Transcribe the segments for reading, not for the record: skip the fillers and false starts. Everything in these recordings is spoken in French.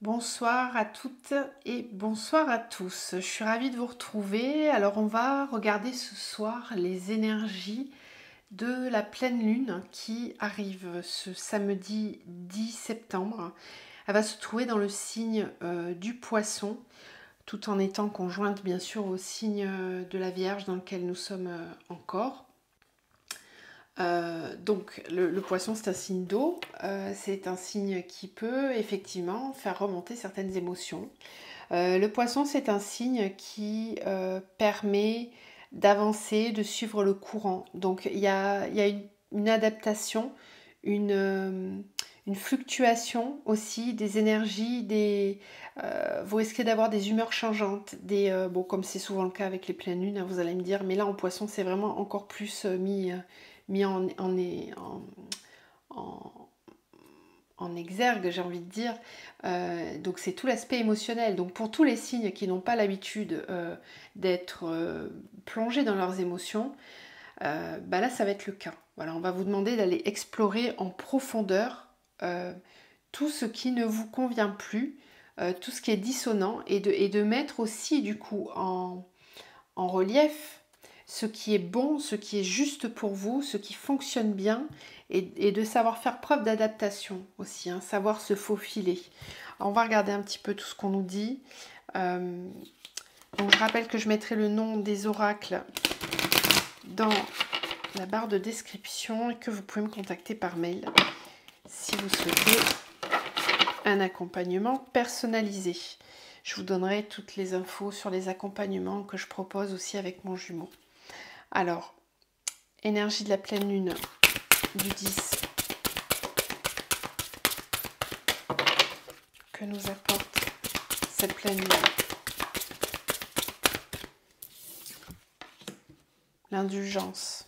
Bonsoir à toutes et bonsoir à tous. Je suis ravie de vous retrouver. Alors on va regarder ce soir les énergies de la pleine lune qui arrive ce samedi 10 septembre. Elle va se trouver dans le signe du Poisson, tout en étant conjointe bien sûr au signe de la Vierge dans lequel nous sommes encore. Donc le poisson c'est un signe d'eau, c'est un signe qui peut effectivement faire remonter certaines émotions. Le poisson c'est un signe qui permet d'avancer, de suivre le courant. Donc il y a une adaptation, une fluctuation aussi des énergies, vous risquez d'avoir des humeurs changeantes, bon, comme c'est souvent le cas avec les pleines lunes, hein, vous allez me dire, mais là en poisson c'est vraiment encore plus mis en exergue, j'ai envie de dire. Donc c'est tout l'aspect émotionnel. Donc pour tous les signes qui n'ont pas l'habitude d'être plongés dans leurs émotions, là ça va être le cas. Voilà, on va vous demander d'aller explorer en profondeur tout ce qui ne vous convient plus, tout ce qui est dissonant, et de mettre aussi du coup en relief ce qui est bon, ce qui est juste pour vous, ce qui fonctionne bien, et de savoir faire preuve d'adaptation aussi, hein, savoir se faufiler. Alors, on va regarder un petit peu tout ce qu'on nous dit. Donc je rappelle que je mettrai le nom des oracles dans la barre de description et que vous pouvez me contacter par mail si vous souhaitez un accompagnement personnalisé. Je vous donnerai toutes les infos sur les accompagnements que je propose aussi avec mon jumeau. Alors, énergie de la pleine lune du 10 que nous apporte cette pleine lune. L'indulgence.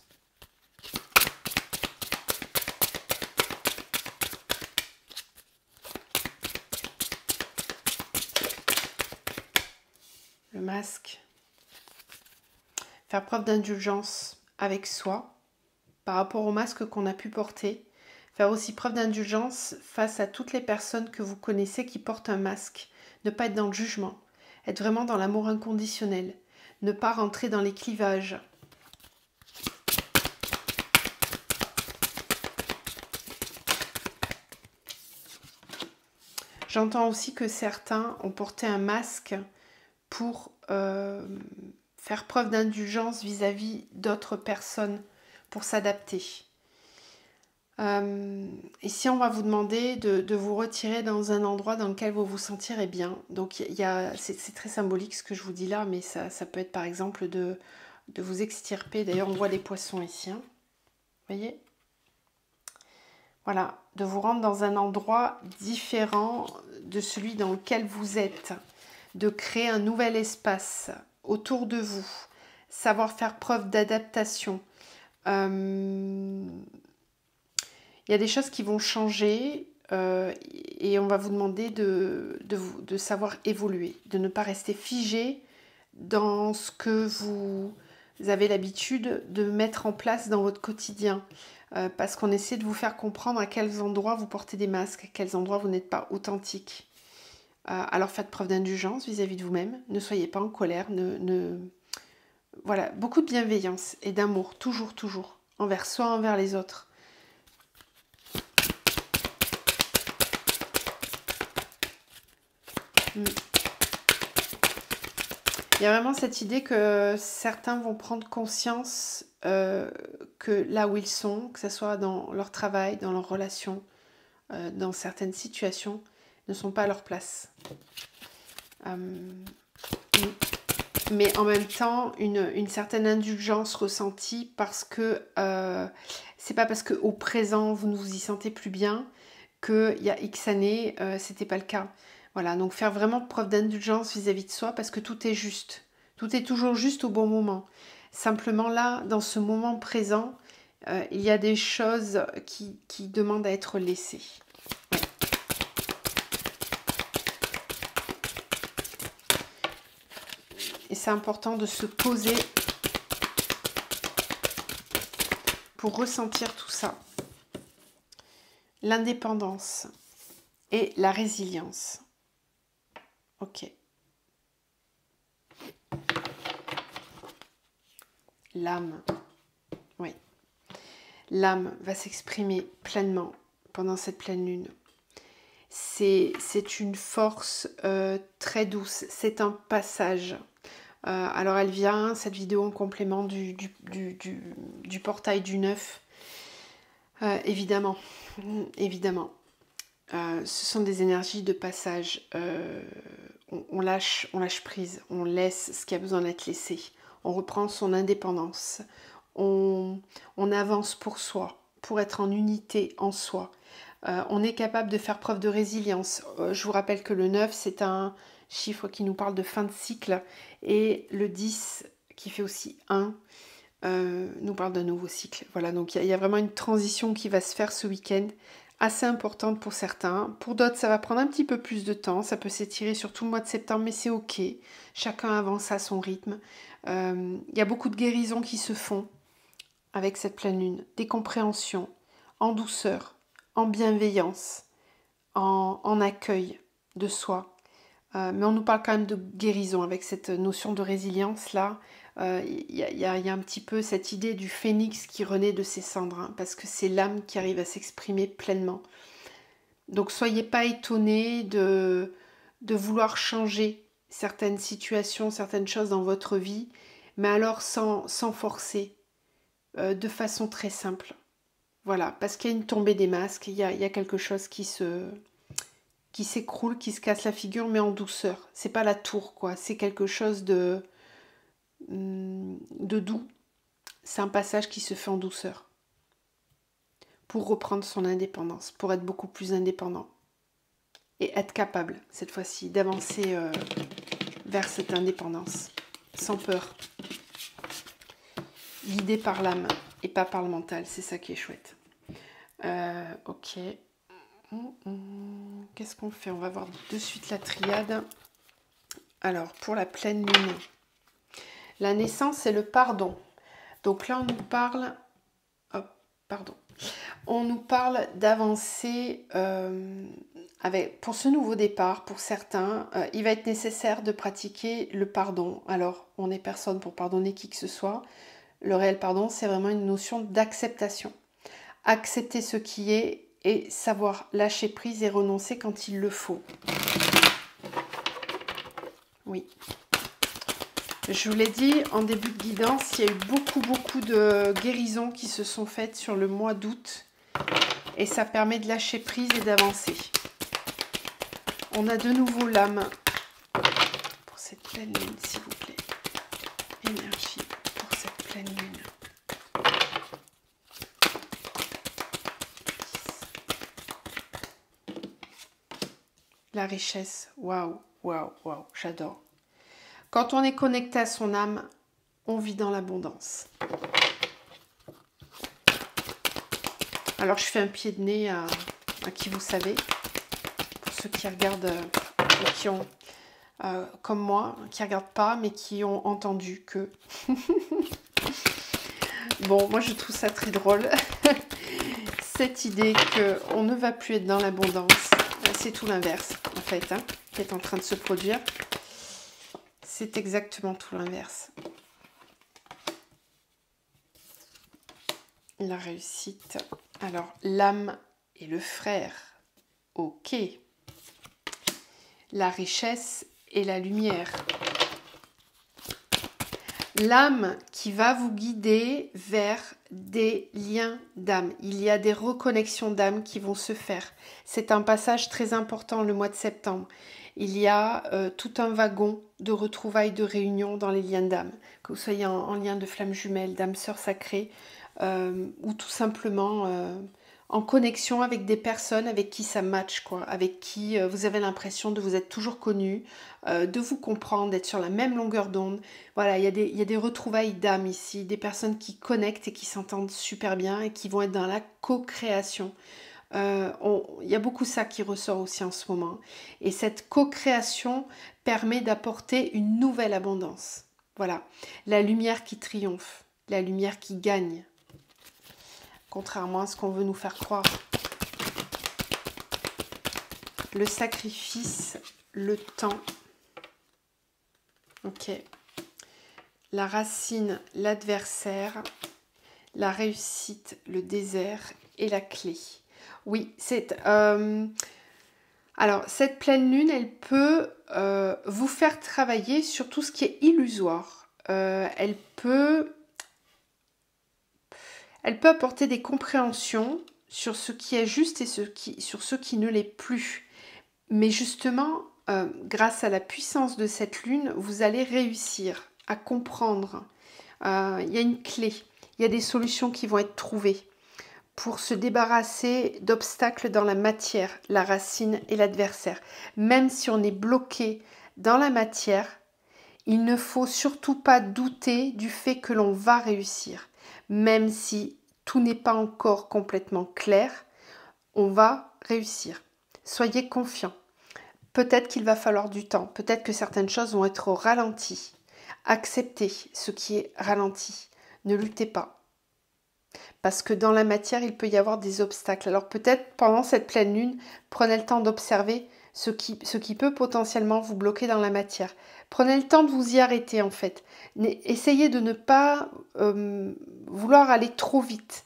Le masque. Faire preuve d'indulgence avec soi par rapport au masque qu'on a pu porter. Faire aussi preuve d'indulgence face à toutes les personnes que vous connaissez qui portent un masque. Ne pas être dans le jugement. Être vraiment dans l'amour inconditionnel. Ne pas rentrer dans les clivages. J'entends aussi que certains ont porté un masque pour faire preuve d'indulgence vis-à-vis d'autres personnes, pour s'adapter. Ici, on va vous demander de vous retirer dans un endroit dans lequel vous vous sentirez bien. Donc, c'est très symbolique ce que je vous dis là, mais ça peut être par exemple de vous extirper. D'ailleurs, on voit les poissons ici. Hein. Vous voyez ? Voilà, de vous rendre dans un endroit différent de celui dans lequel vous êtes. De créer un nouvel espace autour de vous. Savoir faire preuve d'adaptation. Il y a des choses qui vont changer et on va vous demander de savoir évoluer, de ne pas rester figé dans ce que vous avez l'habitude de mettre en place dans votre quotidien. Parce qu'on essaie de vous faire comprendre à quels endroits vous portez des masques, à quels endroits vous n'êtes pas authentique. Alors faites preuve d'indulgence vis-à-vis de vous-même, ne soyez pas en colère, voilà, beaucoup de bienveillance et d'amour, toujours, envers soi, envers les autres. Il y a vraiment cette idée que certains vont prendre conscience que là où ils sont, que ce soit dans leur travail, dans leurs relations, dans certaines situations, ne sont pas à leur place. Mais en même temps, une certaine indulgence ressentie parce que c'est pas parce qu'au présent vous ne vous y sentez plus bien qu'il y a X années c'était pas le cas. Voilà, donc faire vraiment preuve d'indulgence vis-à-vis de soi parce que tout est juste. Tout est toujours juste au bon moment. Simplement là, dans ce moment présent, il y a des choses qui demandent à être laissées. Ouais. Et c'est important de se poser pour ressentir tout ça. L'indépendance et la résilience. Ok. L'âme. Oui. L'âme va s'exprimer pleinement pendant cette pleine lune. C'est une force très douce. C'est un passage. Alors elle vient, cette vidéo, en complément du portail du 9. Évidemment. Évidemment. Ce sont des énergies de passage. On lâche prise. On laisse ce qui a besoin d'être laissé. On reprend son indépendance. On avance pour soi, pour être en unité en soi. On est capable de faire preuve de résilience. Je vous rappelle que le 9, c'est un chiffre qui nous parle de fin de cycle. Et le 10, qui fait aussi 1, nous parle d'un nouveau cycle. Voilà, donc il y a vraiment une transition qui va se faire ce week-end, assez importante pour certains. Pour d'autres, ça va prendre un petit peu plus de temps. Ça peut s'étirer sur tout le mois de septembre, mais c'est ok. Chacun avance à son rythme. Il y a beaucoup de guérisons qui se font avec cette pleine lune. Des compréhensions, en douceur, en bienveillance, en accueil de soi. Mais on nous parle quand même de guérison avec cette notion de résilience là. Il y a un petit peu cette idée du phénix qui renaît de ses cendres, hein, parce que c'est l'âme qui arrive à s'exprimer pleinement. Donc soyez pas étonnés de vouloir changer certaines situations, certaines choses dans votre vie, mais alors sans forcer, de façon très simple. Voilà, parce qu'il y a une tombée des masques, il y a quelque chose qui s'écroule, qui se casse la figure, mais en douceur. C'est pas la tour, quoi. C'est quelque chose de doux. C'est un passage qui se fait en douceur. Pour reprendre son indépendance, pour être beaucoup plus indépendant. Et être capable, cette fois-ci, d'avancer vers cette indépendance. Sans peur. Guidé par l'âme et pas par le mental. C'est ça qui est chouette. Ok. Qu'est-ce qu'on fait? On va voir de suite la triade. Alors, pour la pleine lune, la naissance, c'est le pardon. Donc là, on nous parle... Hop, pardon. On nous parle d'avancer pour ce nouveau départ. Pour certains, il va être nécessaire de pratiquer le pardon. Alors, on n'est personne pour pardonner qui que ce soit. Le réel pardon, c'est vraiment une notion d'acceptation. Accepter ce qui est et savoir lâcher prise et renoncer quand il le faut. Oui. Je vous l'ai dit en début de guidance, il y a eu beaucoup de guérisons qui se sont faites sur le mois d'août. Et ça permet de lâcher prise et d'avancer. On a de nouveau l'âme pour cette pleine lune, s'il vous plaît. Énergie pour cette pleine lune. La richesse, waouh, waouh, waouh, j'adore. Quand on est connecté à son âme, on vit dans l'abondance. Alors, je fais un pied de nez à qui vous savez, pour ceux qui regardent et qui ont, comme moi, qui ne regardent pas, mais qui ont entendu que... Bon, moi, je trouve ça très drôle. Cette idée qu'on ne va plus être dans l'abondance, c'est tout l'inverse, en fait, hein, qui est en train de se produire. C'est exactement tout l'inverse. La réussite. Alors, l'âme et le frère. Ok. La richesse et la lumière. L'âme qui va vous guider vers des liens d'âme. Il y a des reconnexions d'âme qui vont se faire. C'est un passage très important le mois de septembre. Il y a tout un wagon de retrouvailles, de réunions dans les liens d'âme. Que vous soyez en lien de flamme jumelle, d'âme sœur sacrée, ou tout simplement en connexion avec des personnes avec qui ça match, quoi, avec qui vous avez l'impression de vous être toujours connu, de vous comprendre, d'être sur la même longueur d'onde. Voilà, il y a des retrouvailles d'âme ici, des personnes qui connectent et qui s'entendent super bien et qui vont être dans la co-création. Il y a beaucoup ça qui ressort aussi en ce moment. Et cette co-création permet d'apporter une nouvelle abondance. Voilà, la lumière qui triomphe, la lumière qui gagne. Contrairement à ce qu'on veut nous faire croire. Le sacrifice, le temps Ok. La racine, l'adversaire, la réussite, le désert et la clé. Oui, alors, cette pleine lune, elle peut vous faire travailler sur tout ce qui est illusoire. Elle peut apporter des compréhensions sur ce qui est juste et sur ce qui ne l'est plus. Mais justement, grâce à la puissance de cette lune, vous allez réussir à comprendre. Il y a une clé, il y a des solutions qui vont être trouvées pour se débarrasser d'obstacles dans la matière, la racine et l'adversaire. Même si on est bloqué dans la matière, il ne faut surtout pas douter du fait que l'on va réussir. Même si tout n'est pas encore complètement clair, on va réussir. Soyez confiants. Peut-être qu'il va falloir du temps, peut-être que certaines choses vont être au ralenti. Acceptez ce qui est ralenti. Ne luttez pas. Parce que dans la matière, il peut y avoir des obstacles. Alors peut-être pendant cette pleine lune, prenez le temps d'observer ce qui peut potentiellement vous bloquer dans la matière. Prenez le temps de vous y arrêter en fait. Essayez de ne pas vouloir aller trop vite.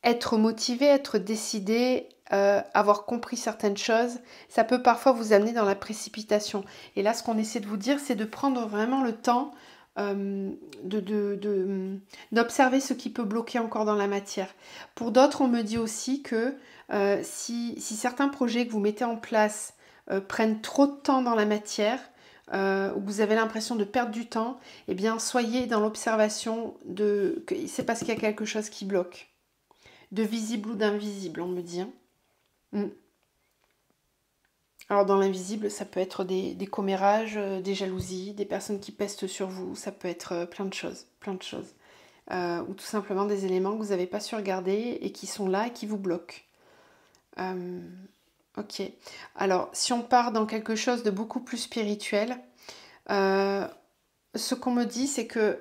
Être motivé, être décidé, avoir compris certaines choses, ça peut parfois vous amener dans la précipitation. Et là, ce qu'on essaie de vous dire, c'est de prendre vraiment le temps d'observer ce qui peut bloquer encore dans la matière. Pour d'autres, on me dit aussi que si certains projets que vous mettez en place prennent trop de temps dans la matière, où vous avez l'impression de perdre du temps, eh bien, soyez dans l'observation que c'est parce qu'il y a quelque chose qui bloque. De visible ou d'invisible, on me dit. Alors dans l'invisible, ça peut être des commérages, des jalousies, des personnes qui pestent sur vous, ça peut être plein de choses. Ou tout simplement des éléments que vous n'avez pas su regarder et qui sont là et qui vous bloquent. Ok. Alors si on part dans quelque chose de beaucoup plus spirituel, ce qu'on me dit, c'est que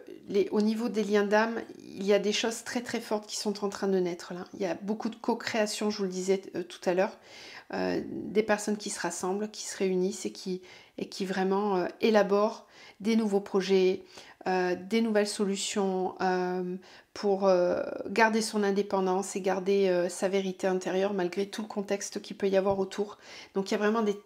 au niveau des liens d'âme, il y a des choses très très fortes qui sont en train de naître là. Il y a beaucoup de co-création, je vous le disais tout à l'heure. Des personnes qui se rassemblent, qui se réunissent et qui vraiment élaborent des nouveaux projets, des nouvelles solutions pour garder son indépendance et garder sa vérité intérieure malgré tout le contexte qu'il peut y avoir autour. Donc il y a vraiment des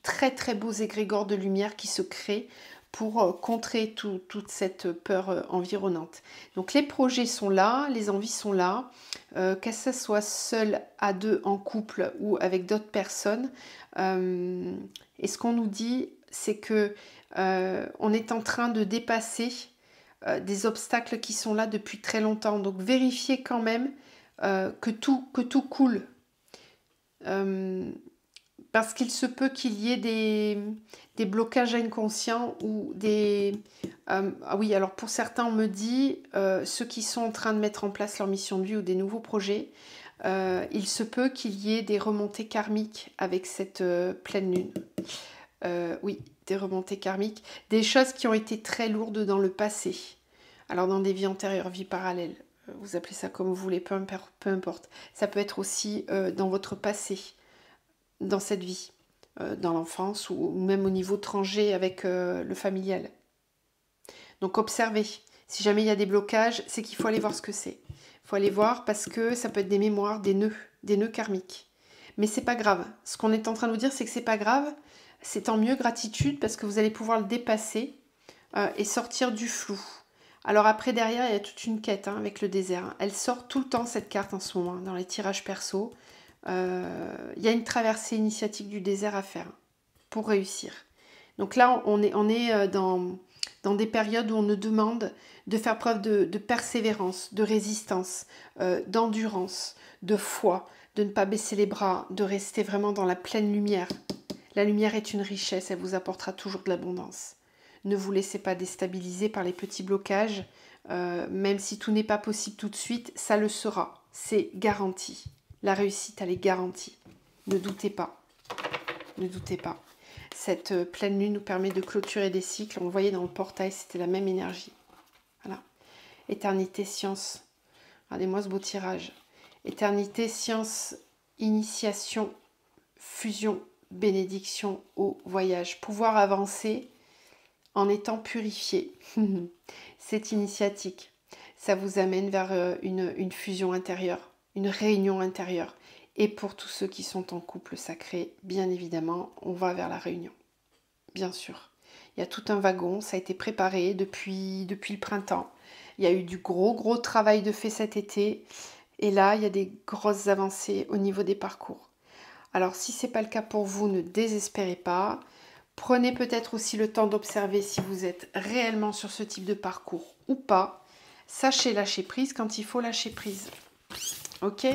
très très beaux égrégores de lumière qui se créent pour contrer toute cette peur environnante. Donc les projets sont là, les envies sont là, que ce soit seul, à deux, en couple ou avec d'autres personnes. Et ce qu'on nous dit, c'est que on est en train de dépasser des obstacles qui sont là depuis très longtemps. Donc vérifiez quand même que tout coule. Parce qu'il se peut qu'il y ait des blocages inconscients ou des... ah oui, alors pour certains, on me dit, ceux qui sont en train de mettre en place leur mission de vie ou des nouveaux projets, il se peut qu'il y ait des remontées karmiques avec cette pleine lune. Oui, des remontées karmiques, des choses qui ont été très lourdes dans le passé. Alors dans des vies antérieures, vies parallèles, vous appelez ça comme vous voulez, peu importe. Ça peut être aussi dans votre passé, dans cette vie, dans l'enfance ou même au niveau étranger avec le familial. Donc observez. Si jamais il y a des blocages, c'est qu'il faut aller voir ce que c'est. Il faut aller voir parce que ça peut être des mémoires, des nœuds karmiques. Mais c'est pas grave. Ce qu'on est en train de vous dire, c'est que c'est pas grave. C'est tant mieux, gratitude, parce que vous allez pouvoir le dépasser et sortir du flou. Alors après, derrière, il y a toute une quête avec le désert. Elle sort tout le temps, cette carte, en ce moment, dans les tirages perso. Il y a une traversée initiatique du désert à faire pour réussir. Donc là, on est dans des périodes où on nous demande de faire preuve de persévérance, de résistance, d'endurance, de foi, de ne pas baisser les bras, de rester vraiment dans la pleine lumière. La lumière est une richesse, elle vous apportera toujours de l'abondance. Ne vous laissez pas déstabiliser par les petits blocages, même si tout n'est pas possible tout de suite, ça le sera, c'est garanti. La réussite, elle est garantie. Ne doutez pas. Ne doutez pas. Cette pleine lune nous permet de clôturer des cycles. On le voyait dans le portail, c'était la même énergie. Voilà. Éternité, science. Regardez-moi ce beau tirage. Éternité, science, initiation, fusion, bénédiction au voyage. Pouvoir avancer en étant purifié. C'est initiatique. Ça vous amène vers une fusion intérieure, une réunion intérieure. Et pour tous ceux qui sont en couple sacré, bien évidemment, on va vers la réunion. Bien sûr. Il y a tout un wagon, ça a été préparé depuis le printemps. Il y a eu du gros travail de fait cet été. Et là, il y a des grosses avancées au niveau des parcours. Alors, si ce n'est pas le cas pour vous, ne désespérez pas. Prenez peut-être aussi le temps d'observer si vous êtes réellement sur ce type de parcours ou pas. Sachez lâcher prise quand il faut lâcher prise. Ok ?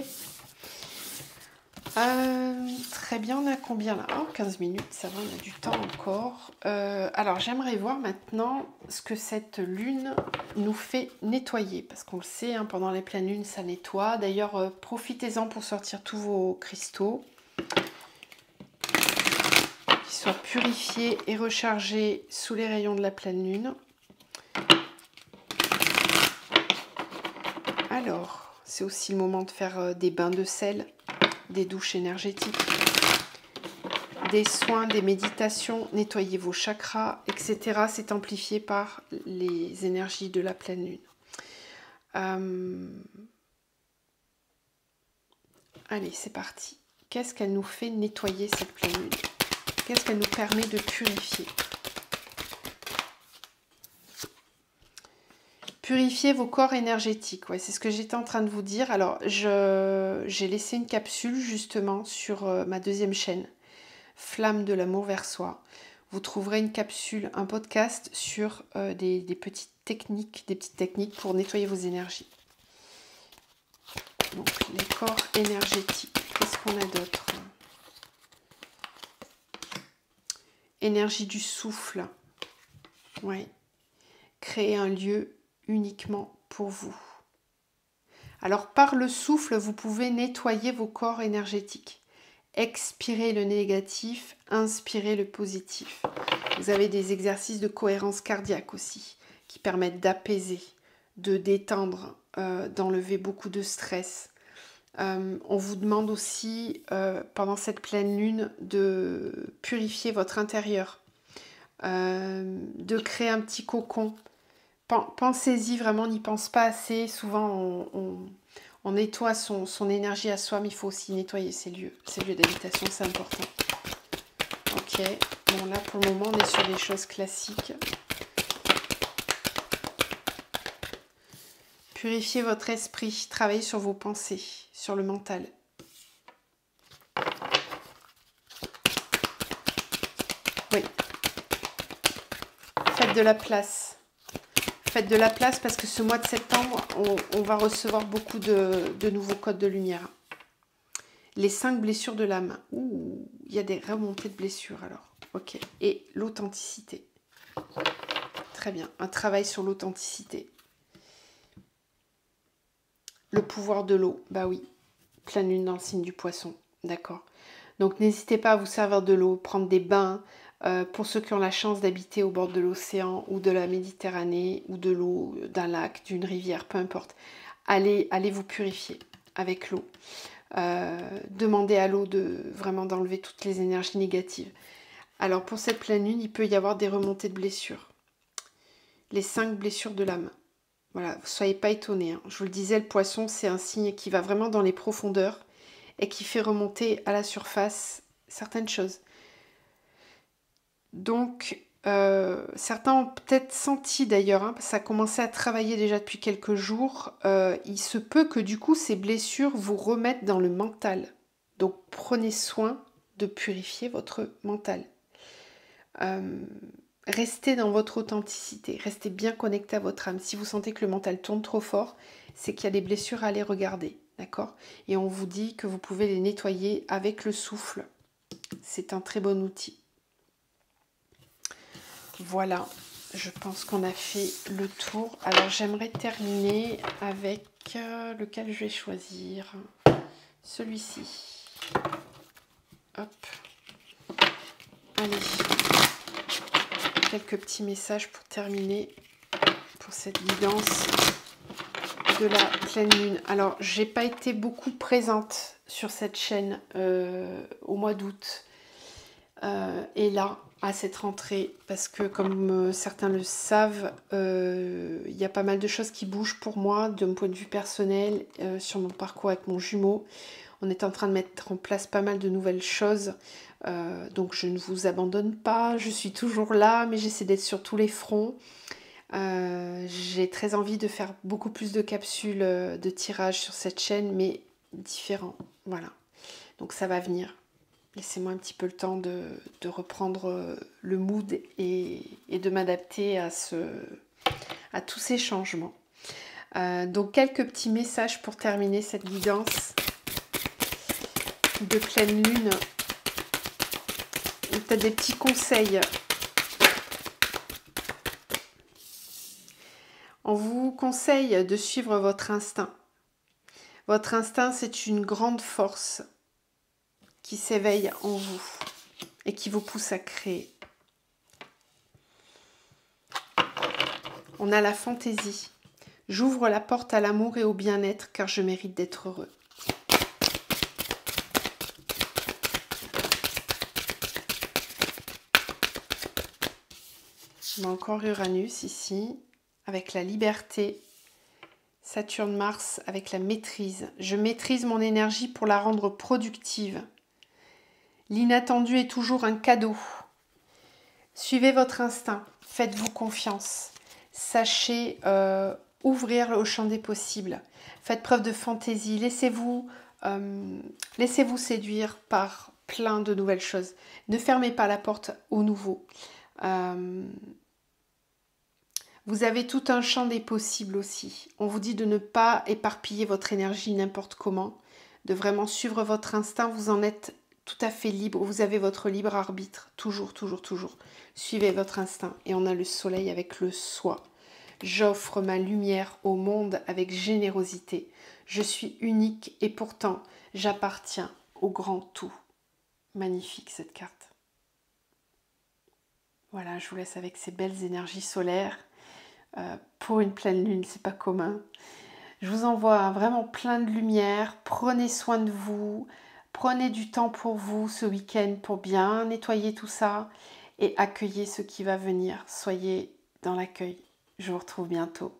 Très bien, on a combien là? Oh, 15 minutes, ça va, on a du temps encore. Alors, j'aimerais voir maintenant ce que cette lune nous fait nettoyer. Parce qu'on le sait, hein, pendant les pleines lunes, ça nettoie. D'ailleurs, profitez-en pour sortir tous vos cristaux. Qu'ils soient purifiés et rechargés sous les rayons de la pleine lune. Alors, c'est aussi le moment de faire des bains de sel, des douches énergétiques, des soins, des méditations, nettoyer vos chakras, etc. C'est amplifié par les énergies de la pleine lune. Allez, c'est parti. Qu'est-ce qu'elle nous fait nettoyer cette pleine lune? Qu'est-ce qu'elle nous permet de purifier? Purifier vos corps énergétiques, ouais, c'est ce que j'étais en train de vous dire. Alors, j'ai laissé une capsule justement sur ma deuxième chaîne, Flamme de l'amour vers soi. Vous trouverez une capsule, un podcast sur des petites techniques pour nettoyer vos énergies. Donc, les corps énergétiques, qu'est-ce qu'on a d'autre? Énergie du souffle, ouais. Créer un lieu uniquement pour vous. Alors par le souffle, vous pouvez nettoyer vos corps énergétiques. Expirez le négatif, inspirez le positif. Vous avez des exercices de cohérence cardiaque aussi, qui permettent d'apaiser, de détendre, d'enlever beaucoup de stress. On vous demande aussi, pendant cette pleine lune, de purifier votre intérieur, de créer un petit cocon. Pensez-y vraiment, on n'y pense pas assez. Souvent, on nettoie son énergie à soi, mais il faut aussi nettoyer ses lieux d'habitation, c'est important. Ok, bon là pour le moment, on est sur des choses classiques. Purifiez votre esprit, travaillez sur vos pensées, sur le mental. Oui. Faites de la place. Faites de la place parce que ce mois de septembre, on va recevoir beaucoup de nouveaux codes de lumière. Les 5 blessures de l'âme. Ouh, il y a des remontées de blessures alors. Ok. Et l'authenticité. Très bien. Un travail sur l'authenticité. Le pouvoir de l'eau. Bah oui. Pleine lune dans le signe du poisson. D'accord. Donc n'hésitez pas à vous servir de l'eau, prendre des bains. Pour ceux qui ont la chance d'habiter au bord de l'océan ou de la Méditerranée ou de l'eau, d'un lac, d'une rivière, peu importe. Allez vous purifier avec l'eau. Demandez à l'eau vraiment d'enlever toutes les énergies négatives. Alors pour cette pleine lune, il peut y avoir des remontées de blessures. Les 5 blessures de l'âme. Voilà, soyez pas étonnés. Hein. Je vous le disais, le poisson, c'est un signe qui va vraiment dans les profondeurs et qui fait remonter à la surface certaines choses. Donc, certains ont peut-être senti d'ailleurs, hein, parce que ça a commencé à travailler déjà depuis quelques jours, il se peut que du coup ces blessures vous remettent dans le mental. Donc prenez soin de purifier votre mental. Restez dans votre authenticité, restez bien connecté à votre âme. Si vous sentez que le mental tourne trop fort, c'est qu'il y a des blessures à aller regarder, d'accord? Et on vous dit que vous pouvez les nettoyer avec le souffle. C'est un très bon outil. Voilà, je pense qu'on a fait le tour. Alors j'aimerais terminer avec lequel je vais choisir. Celui-ci. Hop. Allez. Quelques petits messages pour terminer pour cette guidance de la pleine lune. Alors j'ai pas été beaucoup présente sur cette chaîne au mois d'août. Et là, à cette rentrée parce que comme certains le savent, il y a pas mal de choses qui bougent pour moi de mon point de vue personnel sur mon parcours avec mon jumeau. On est en train de mettre en place pas mal de nouvelles choses, donc je ne vous abandonne pas, je suis toujours là, mais j'essaie d'être sur tous les fronts. J'ai très envie de faire beaucoup plus de capsules de tirage sur cette chaîne, mais différents, voilà. Donc ça va venir. Laissez-moi un petit peu le temps de reprendre le mood et de m'adapter à tous ces changements. Donc quelques petits messages pour terminer cette guidance de pleine lune. Peut-être des petits conseils. On vous conseille de suivre votre instinct. Votre instinct, c'est une grande force qui s'éveille en vous et qui vous pousse à créer. On a la fantaisie. J'ouvre la porte à l'amour et au bien-être car je mérite d'être heureux. On a encore Uranus ici, avec la liberté. Saturne-Mars avec la maîtrise. Je maîtrise mon énergie pour la rendre productive. L'inattendu est toujours un cadeau. Suivez votre instinct, faites-vous confiance. Sachez ouvrir au champ des possibles. Faites preuve de fantaisie. Laissez-vous séduire par plein de nouvelles choses. Ne fermez pas la porte au nouveau. Vous avez tout un champ des possibles aussi. On vous dit de ne pas éparpiller votre énergie n'importe comment, de vraiment suivre votre instinct. Vous en êtes tout à fait libre. Vous avez votre libre arbitre. Toujours, toujours, toujours. Suivez votre instinct. Et on a le soleil avec le soi. J'offre ma lumière au monde avec générosité. Je suis unique et pourtant j'appartiens au grand tout. Magnifique cette carte. Voilà, je vous laisse avec ces belles énergies solaires. Pour une pleine lune, c'est pas commun. Je vous envoie vraiment plein de lumière. Prenez soin de vous. Prenez du temps pour vous ce week-end pour bien nettoyer tout ça et accueillez ce qui va venir. Soyez dans l'accueil. Je vous retrouve bientôt.